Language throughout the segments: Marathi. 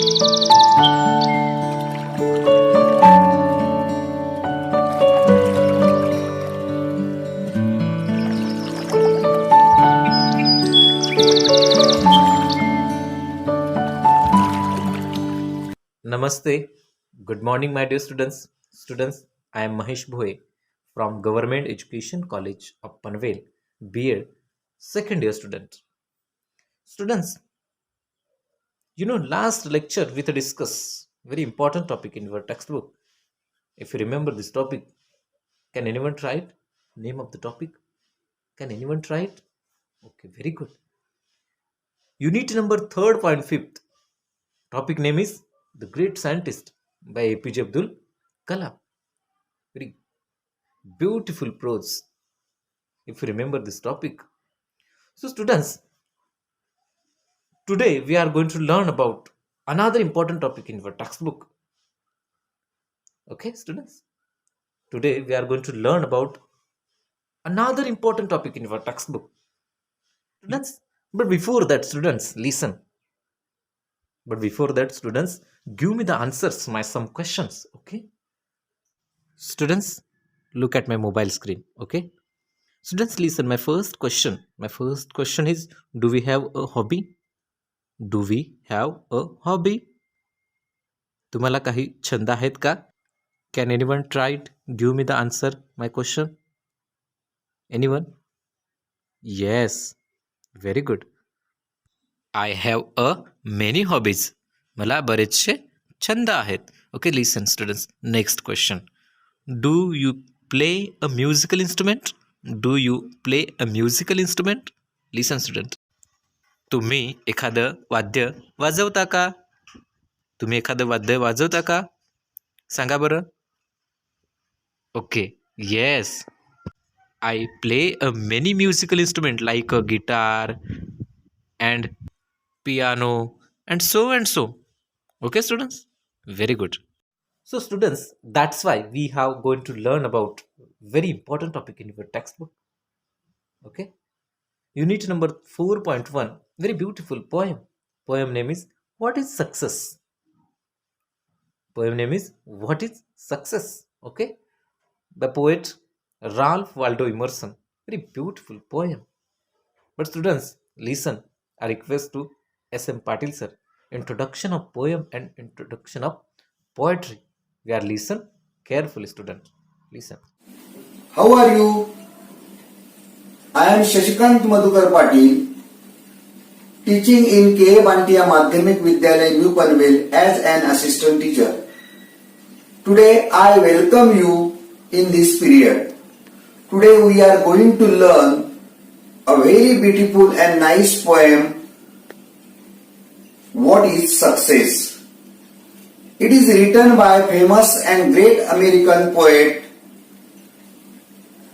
Namaste. Good morning, my dear students. Students, I am Mahesh Bhoe from Government Education College of Panvel, BEd, second year student. Students, last lecture we discuss very important topic in your textbook. If you remember this topic, can anyone try it? Name of the topic? Can anyone try it? Okay, very good. Unit number 3.5. Topic name is The Great Scientist by APJ Abdul Kalam. Very beautiful prose, if you remember this topic. So students, today we are going to learn about another important topic in your textbook. Okay, students, today we are going to learn about another important topic in your textbook. Students, but before that, students, listen. But before that, students, give me the answers, my some questions. Okay, students, look at my mobile screen. Okay, students, listen. My first question is, do we have a hobby? Do we have a hobby? तुम्हाला काही छंद आहेत का? Can anyone try it? Give me the answer my question. Anyone? Yes, very good. I have a many hobbies. मला बरेचसे छंद आहेत. Okay, listen students. Next question. Do you play a musical instrument? Do you play a musical instrument? Listen student. तुम्ही एखादं वाद्य वाजवता का? तुम्ही एखादं वाद्य वाजवता का? सांगा बरं. Okay, yes, I play a many musical instrument like a guitar and piano and so. Okay, students? Very good. So, students, that's why we have going to learn about very important topic in your textbook. Okay? Unit number 4.1, very beautiful poem. Poem name is What is Success? Poem name is What is Success? Okay? By poet Ralph Waldo Emerson. Very beautiful poem. But students, listen. I request to S.M. Patil sir. Introduction of poem and introduction of poetry. We are listen carefully, student. Listen. How are you? I am Shashikant Madhukar Patil, teaching in K. Bantiya Madhyamik Vidyalaya, New Panvel as an assistant teacher. Today I welcome you in this period. Today we are going to learn a very beautiful and nice poem, What is Success? It is written by famous and great American poet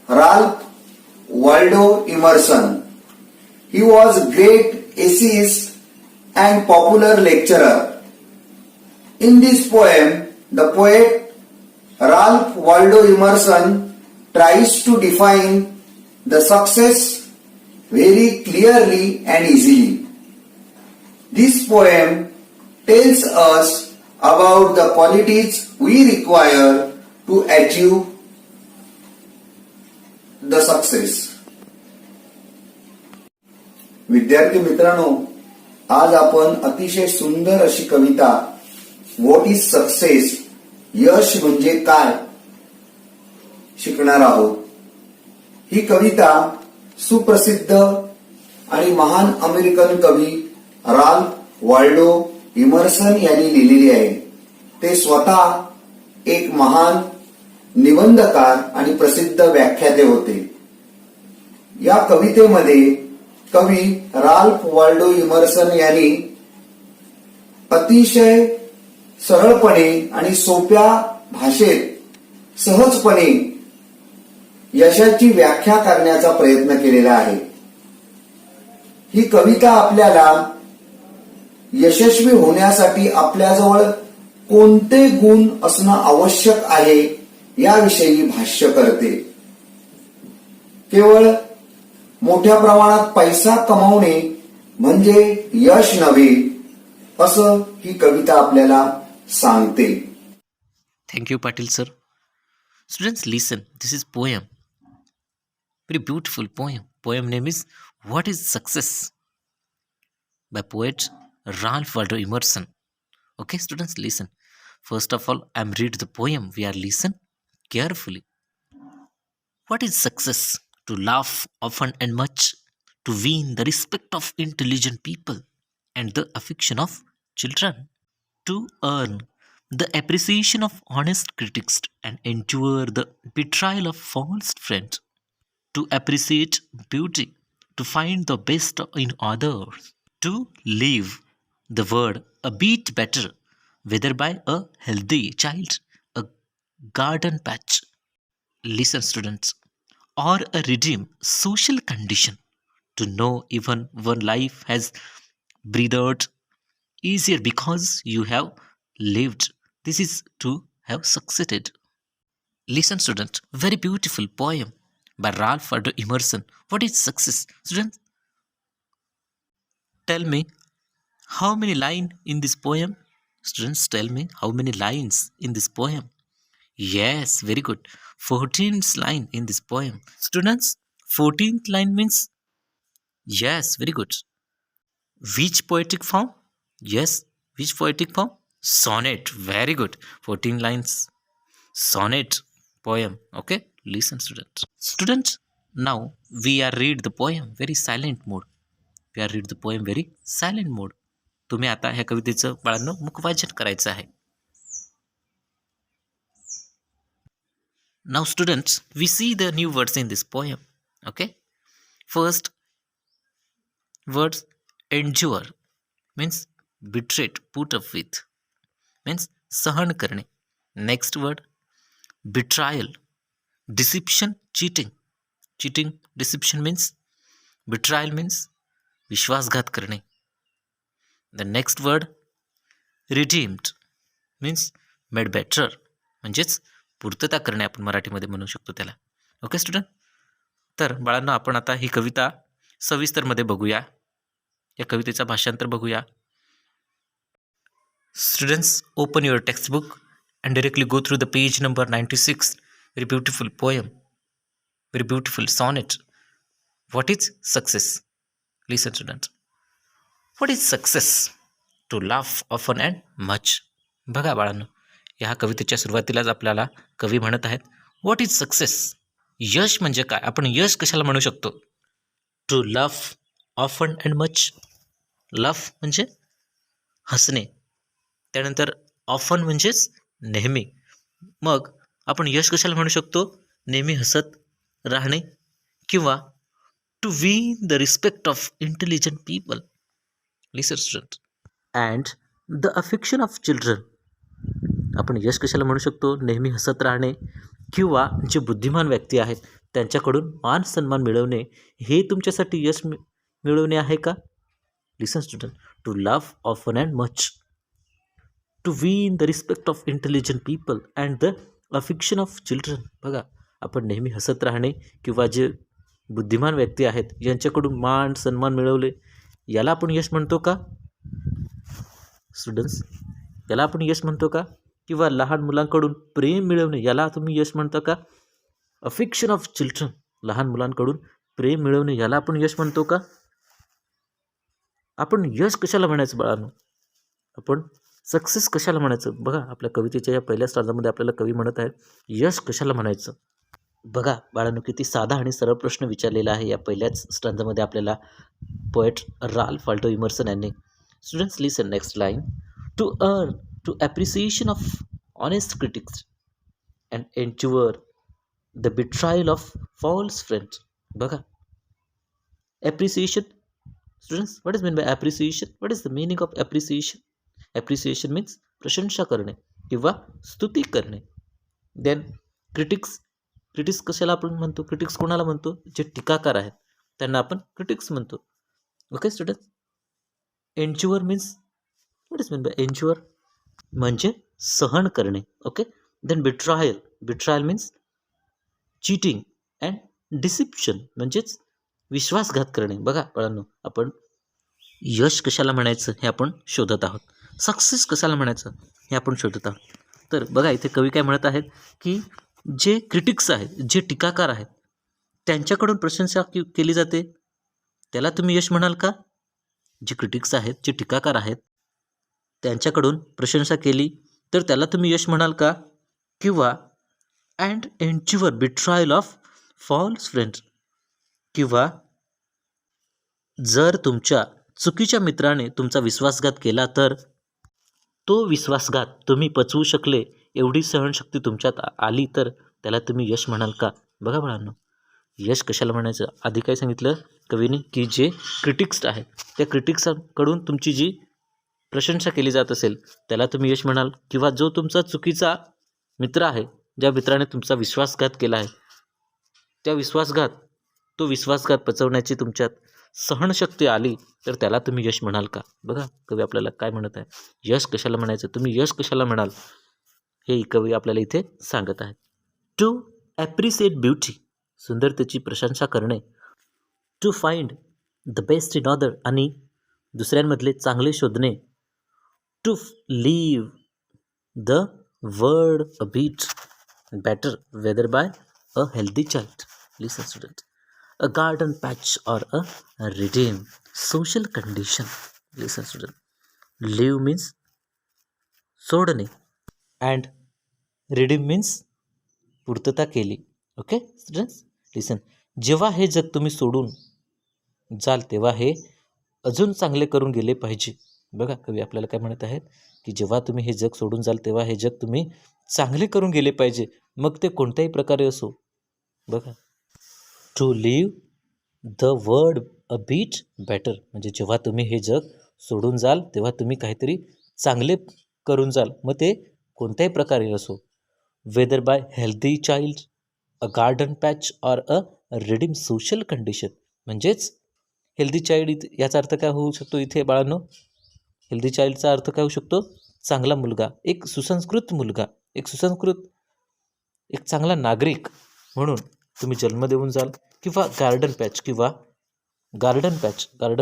Ralph Waldo Emerson. He was a great essayist and popular lecturer. In this poem, the poet Ralph Waldo Emerson tries to define the success very clearly and easily. This poem tells us about the qualities we require to achieve the success. विद्यार्थी मित्रांनो, आज आपण अतिशय सुंदर अशी कविता व्हॉट इज सक्सेस, यश म्हणजे काय, शिकणार आहोत. ही कविता सुप्रसिद्ध आणि महान अमेरिकन कवी राल्फ वाल्डो इमर्सन यांनी लिहिलेली आहे. ते स्वतः एक महान निबंधकार आणि प्रसिद्ध व्याख्याते होते. या कवितेमध्ये कवी राल्फ वाल्डो इमर्सन यांनी अतिशय सरळपणे आणि सोप्या भाषेत सहजपणे यशाची व्याख्या करण्याचा प्रयत्न केलेला आहे. ही कविता आपल्याला यशस्वी होण्यासाठी आपल्याजवळ कोणते गुण असणं आवश्यक आहे याविषयी भाष्य करते. केवळ मोठ्या प्रमाणात पैसा कमावणे म्हणजे यश नव्हे, असं ही कविता आपल्याला सांगते. Thank you, Patil sir. Students, listen. This is poem. Very beautiful poem. Poem name is What is Success by poet Ralph Waldo Emerson. Okay, students, listen. First of all, I'm read the poem. We are listen carefully. What is success? To laugh often and much, to win the respect of intelligent people and the affection of children, to earn the appreciation of honest critics and endure the betrayal of false friends, to appreciate beauty, to find the best in others, to live the world a bit better, whether by a healthy child, a garden patch. Listen, students, or a redeem social condition, to know even one life has breathed easier because you have lived. This is to have succeeded. Listen, student, very beautiful poem by Ralph Waldo Emerson. What is success? Students, tell me how many lines in this poem? Students, tell me how many lines in this poem? Yes, very good. 14th line in this poem. Students, 14th line means yes, very good. Which poetic form? Yes, which poetic form? Sonnet. Very good. 14 lines. Sonnet poem. Okay, listen, students. Students, now we are read the poem very silent mode. We are read the poem very silent mode. तुम्ही आता ह्या कवितेचं बाळांनो मुखवाचन करायचं आहे. Now, students, we see the new words in this poem. Okay, first words endure means betrayed, put up with means सहन करणे. Next word betrayal, deception, cheating. Cheating, deception means betrayal means विश्वासघात करणे. The next word redeemed means made better म्हणजेच पूर्तता करणे आपण मराठीमध्ये म्हणू शकतो त्याला. ओके स्टुडंट, तर बाळांनो आपण आता ही कविता सविस्तरमध्ये बघूया. या कवितेचा भाषांतर बघूया. Students, open your text book and directly go through the page number 96. Very beautiful poem, very beautiful sonnet. What is success? Listen, students. What is success? To laugh often and much. बघा बाळांनो, या कवितेच्या सुरुवातीलाच आपल्याला कवी म्हणत आहेत व्हॉट इज सक्सेस. यश म्हणजे काय? आपण यश कशाला म्हणू शकतो? To laugh often and much. Laugh म्हणजे हसणे, त्यानंतर ऑफन म्हणजेच नेहमी. मग आपण यश कशाला म्हणू शकतो? नेहमी हसत राहणे किंवा to win the respect of intelligent people. Listen student. And the affection of children. आपण यश कशाला म्हणू शकतो? नेहमी हसत राहणे किंवा जे बुद्धिमान व्यक्ती आहेत त्यांच्याकडून मान सन्मान मिळवणे, हे तुमच्यासाठी यश मिळवणे आहे का? Listen student. To laugh often and much, to win the respect of intelligent people and the affection of children. बघा, आपण नेहमी हसत राहणे किंवा जे बुद्धिमान व्यक्ती आहेत यांच्याकडून मान सन्मान मिळवले, याला आपण यश म्हणतो का स्टुडंट्स? याला आपण यश म्हणतो का? किंवा लहान मुलांकडून प्रेम मिळवणे, याला तुम्ही यश म्हणता का? अफेक्शन ऑफ चिल्ड्रन, लहान मुलांकडून प्रेम मिळवणे, याला आपण यश म्हणतो का? आपण यश कशाला म्हणायचं बाळांनो? आपण सक्सेस कशाला म्हणायचं? बघा, आपल्या कवितेच्या या पहिल्या स्टांजामध्ये आपल्याला कवी म्हणत आहेत यश कशाला म्हणायचं. बघा बाळांनो, किती साधा आणि सरळ प्रश्न विचारलेला आहे या पहिल्याच स्टांजामध्ये आपल्याला पोएट राल्फ वाल्डो इमर्सन यांनी. Students, listen next line. To earn to appreciation of honest critics and endure the betrayal of false friends. बघा, appreciation. Students, what is mean by appreciation? What is the meaning of appreciation? Appreciation means प्रशंसा करणे किंवा स्तुती करणे. Then critics. क्रिटिक्स कशाला आपण म्हणतो? क्रिटिक्स कोणाला म्हणतो? जे टीकाकार आहेत त्यांना आपण क्रिटिक्स म्हणतो. Okay students. Endure means, what is mean by endure? म्हणजे सहन करणे. Okay. Then betrayal. Betrayal means cheating and deception म्हणजेच विश्वासघात करणे. बघा बाळांनो, आपण यश कशाला म्हणायचं हे आपण शोधत आहोत. सक्सेस कशाला म्हणायचं हे आपण शोधत आहोत. तर बघा इथे कवी काय म्हणत आहेत की जे क्रिटिक्स आहेत, जे टीकाकार आहेत, त्यांच्याकडून प्रशंसा केली जाते, त्याला तुम्ही यश म्हणाल का? जे क्रिटिक्स आहेत, जे टीकाकार आहेत, त्यांच्याकडून प्रशंसा केली तर त्याला तुम्ही यश म्हणाल का? किंवा अँड एन्च्युअर बिट्रायल ऑफ फॉल्स फ्रेंड्स, किंवा जर तुमच्या चुकीच्या मित्राने तुमचा विश्वासघात केला तर तो विश्वासघात तुम्ही पचवू शकले एवढी सहनशक्ती तुमच्यात आली तर त्याला तुम्ही यश म्हणाल का? बघा बाळांनो, यश कशाला म्हणायचं? आधी काय सांगितलं कवीने की जे क्रिटिक्स आहेत त्या क्रिटिक्सकडून तुमची जी प्रशंसा केली जात असेल त्याला तुम्ही यश म्हणाल, किंवा जो तुमचा चुकीचा मित्र आहे, ज्या मित्राने तुमचा विश्वासघात केला आहे, तो विश्वासघात पचवण्याची तुमच्यात सहनशक्ती आली तर त्याला तुम्ही यश म्हणाल का? बघा कवी आपल्याला काय म्हणत आहे, यश कशाला म्हणायचं, तुम्ही यश कशाला म्हणाल हे कवी आपल्याला इथे सांगत आहे. टू ॲप्रिशिएट ब्युटी, सुंदरतेची प्रशंसा करणे. To find the best in other, आणि दुसऱ्यांमधले चांगले शोधणे. To leave the world a bit better, whether by a healthy child. Listen, student. A garden patch or a redeem social condition. Listen, student. Leave means सोडणे and redeem means पूर्तता केली. ओके स्टुडंट्स, लिसन. जेव्हा हे जग तुम्ही सोडून जाल तेव्हा हे अजून चांगले करून गेले पाहिजे. बघा कवी आपल्याला काय म्हणत आहेत की जेव्हा तुम्ही हे जग सोडून जाल तेव्हा हे जग तुम्ही चांगले करून गेले पाहिजे, मग ते कोणत्याही प्रकारे असो. बघा, to leave the world a bit better, म्हणजे जेव्हा तुम्ही हे जग सोडून जाल तेव्हा तुम्ही काहीतरी चांगले करून जाल, मग ते कोणत्याही प्रकारे असो. Whether by healthy child, a garden patch or a redeem social condition. म्हणजेच हेल्दी चाइल्ड याचा अर्थ काय होऊ शकतो इथे बाळांनो? हेल्दी चाइल्डचा अर्थ काय होऊ शकतो? चांगला मुलगा, एक सुसंस्कृत मुलगा, एक चांगला नागरिक म्हणून तुम्ही जन्म देऊन जाल. किंवा गार्डन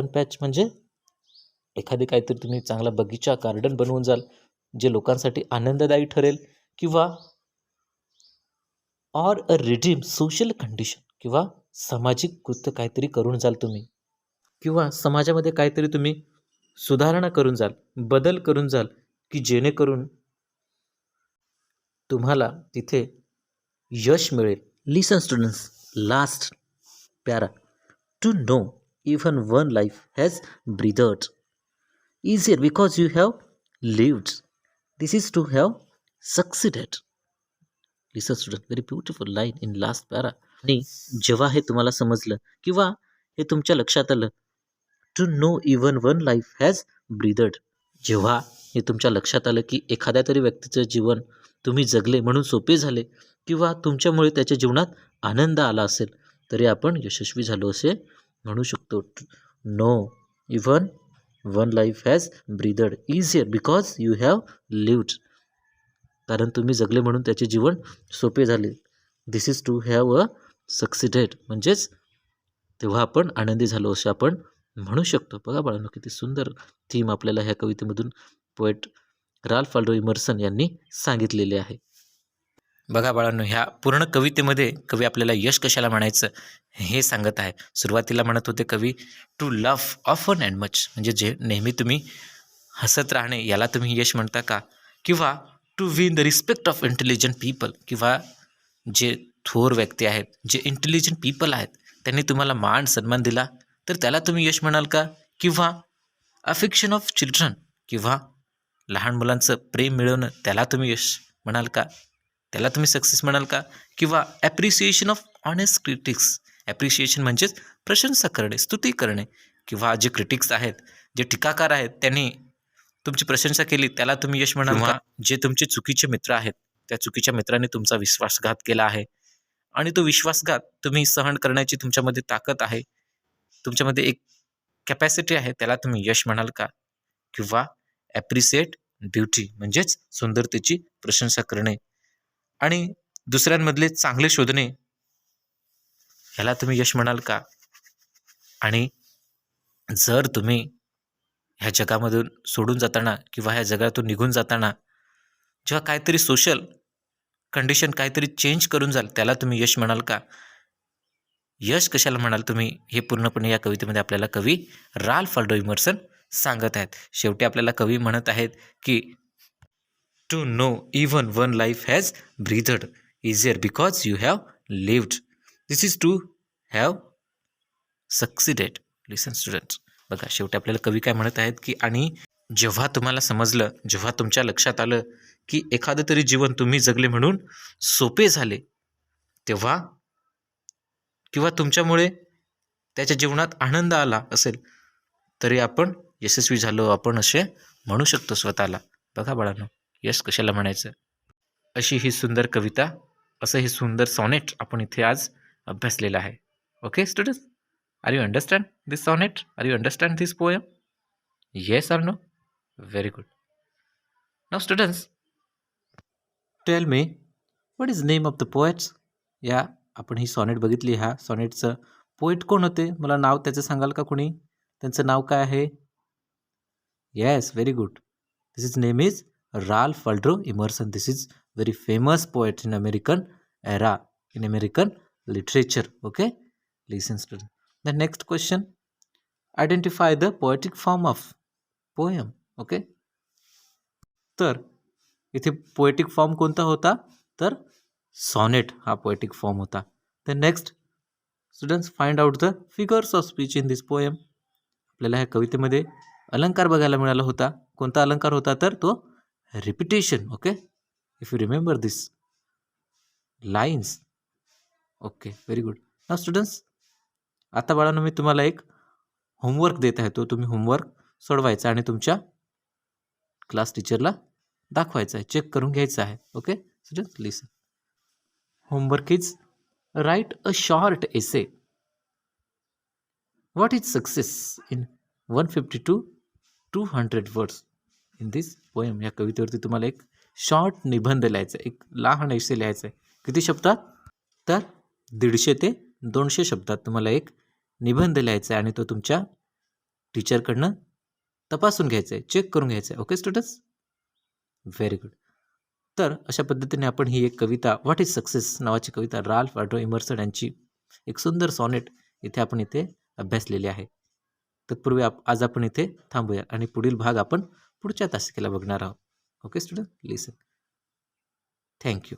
पॅच म्हणजे एखादी काहीतरी तुम्ही चांगला बगीचा गार्डन बनवून जाल जे लोकांसाठी आनंददायी ठरेल. किंवा or a redeem social condition, किंवा सामाजिक कृत्य काहीतरी करून जाल तुम्ही, किंवा समाजामध्ये काहीतरी तुम्ही सुधारणा करून जाल, बदल करून जाल, की जेणेकरून तुम्हाला तिथे यश मिळेल. Listen students, last para. To know even one life has breathed easier because you have lived. This is to have succeeded. Listen student, very beautiful line in last para. आणि जेव्हा हे तुम्हाला समजलं किंवा हे तुमच्या लक्षात आलं, to know even one life has breathed, जेव्हा हे तुमच्या लक्षात आलं की एखाद्या तरी व्यक्तीचं जीवन तुम्ही जगले म्हणून सोपे झाले, किंवा तुमच्यामुळे त्याच्या जीवनात आनंद आला असेल, तरी आपण यशस्वी झालो असे म्हणू शकतो. Know even one life has breathed easier because you have lived, कारण तुम्ही जगले म्हणून त्याचे जीवन सोपे झाले. This is to have a succeeded, म्हणजेच तेव्हा आपण आनंदी झालो असे आपण म्हणू शकतो. बघा बाळांनो, किती सुंदर थीम आपल्याला ह्या कवितेमधून पोएट राल्फ वाल्डो इमर्सन यांनी सांगितलेले आहे. बघा बाळांनो, ह्या पूर्ण कवितेमध्ये कवी आपल्याला यश कशाला म्हणायचं हे सांगत आहे. सुरुवातीला म्हणत होते कवी to love often and much, म्हणजे जे नेहमी तुम्ही हसत राहणे याला तुम्ही यश म्हणता का? किंवा to win the respect of intelligent people, किंवा जे थोर व्यक्ती आहेत, जे इंटेलिजंट पीपल आहेत, त्यांनी तुम्हाला मान सन्मान दिला तर त्याला तुम्ही यश म्हणाल का? किंवा अफेक्शन ऑफ चिल्ड्रन, किंवा लहान मुलांचं प्रेम मिळवणं, त्याला तुम्ही यश म्हणाल का? त्याला तुम्ही सक्सेस म्हणाल का? किंवा appreciation of honest critics, appreciation म्हणजेच प्रशंसा करणे, स्तुती करणे, किंवा जे क्रिटिक्स आहेत, जे टीकाकार आहेत, त्यांनी तुमची प्रशंसा केली त्याला तुम्ही यश म्हणाल का? जे तुमचे चुकीचे मित्र आहेत, त्या चुकीच्या मित्राने तुमचा विश्वासघात केला आहे आणि तो विश्वासघात तुम्ही सहन करण्याची तुमच्यामध्ये ताकद आहे, तुमच्यामध्ये एक कॅपॅसिटी आहे, त्याला तुम्ही यश म्हणाल का? किंवा ॲप्रिसिएट ब्युटी म्हणजेच सुंदरतेची प्रशंसा करणे आणि दुसऱ्यांमधले चांगले शोधणे, ह्याला तुम्ही यश म्हणाल का? आणि जर तुम्ही ह्या जगामधून सोडून जाताना किंवा ह्या जगातून निघून जाताना जेव्हा काहीतरी सोशल कंडिशन काहीतरी चेंज करून जाल, त्याला तुम्ही यश म्हणाल का? यश कशाला म्हणाल तुम्ही? हे पूर्णपणे या कवितेमध्ये आपल्याला कवी राल्फ वाल्डो इमर्सन सांगत आहेत. शेवटी आपल्याला कवी म्हणत आहेत की to know even one life has breathed easier because you have lived. This is to have succeeded. Listen students, बघा शेवटी आपल्याला कवी काय म्हणत आहेत की आणि जेव्हा तुम्हाला समजलं, जेव्हा तुमच्या लक्षात आलं की एखादं तरी जीवन तुम्ही जगले म्हणून सोपे झाले, तेव्हा किंवा तुमच्यामुळे त्याच्या जीवनात आनंद आला असेल, तरी आपण यशस्वी झालो, आपण असे म्हणू शकतो स्वतःला. बघा बाळांनो, यश कशाला म्हणायचं? अशी ही सुंदर कविता, असं हे सुंदर सॉनेट आपण इथे आज अभ्यासलेलं आहे. Okay students, are you understand this sonnet? Are you understand this poem? Yes or no? Very good. Now students, tell me what is name of the poets? या आपण ही सॉनेट बघितली, ह्या सॉनेटचं पोएट कोण होते? मला नाव त्याचं सांगाल का कोणी? त्यांचं नाव काय आहे? Yes, very good. This is name is Ralph Waldo immersion. This is very famous poet in American era, in American literature. Okay, listen students. The next question, identify the poetic form of poem. Okay, तर इथे पोएटिक फॉर्म कोणता होता? तर सॉनेट हा पोएटिक फॉर्म होता. The next students, find out the figures of speech in this poem. आपल्याला ह्या कवितेमध्ये अलंकार बघायला मिळाला होता. कोणता अलंकार होता? तर तो repetition. Okay, if you remember this lines. Okay, very good. Now students, आता बाळांनो मी तुम्हाला एक होमवर्क देत आहे. तो तुम्ही होमवर्क सोडवायचा आणि तुमच्या क्लास टीचरला दाखवायचा आहे, चेक करून घ्यायचा आहे. Okay students, listen. Homework is right a short essay. What is success in 150 to 200 words in this poem? या कवितेवरती तुम्हाला एक शॉर्ट निबंध लिहायचा, एक लहान एसे लिहायचं आहे. किती शब्दात? तर 150 ते 200 शब्दात तुम्हाला एक निबंध लिहायचा आहे आणि तो तुमच्या टीचरकडनं तपासून घ्यायचा आहे, चेक करून घ्यायचा आहे. Okay students, very good. तर अशा पद्धतीने आपण ही एक कविता, व्हॉट इज सक्सेस नावाची कविता, राल्फ वाल्डो इमर्सन यांची एक सुंदर सॉनेट इथे आपण इथे अभ्यासलेली आहे. तत्पूर्वी आज आपण इथे थांबूया आणि पुढील भाग आपण पुढच्या तासिकेला बघणार आहोत. Okay student, listen. Thank you.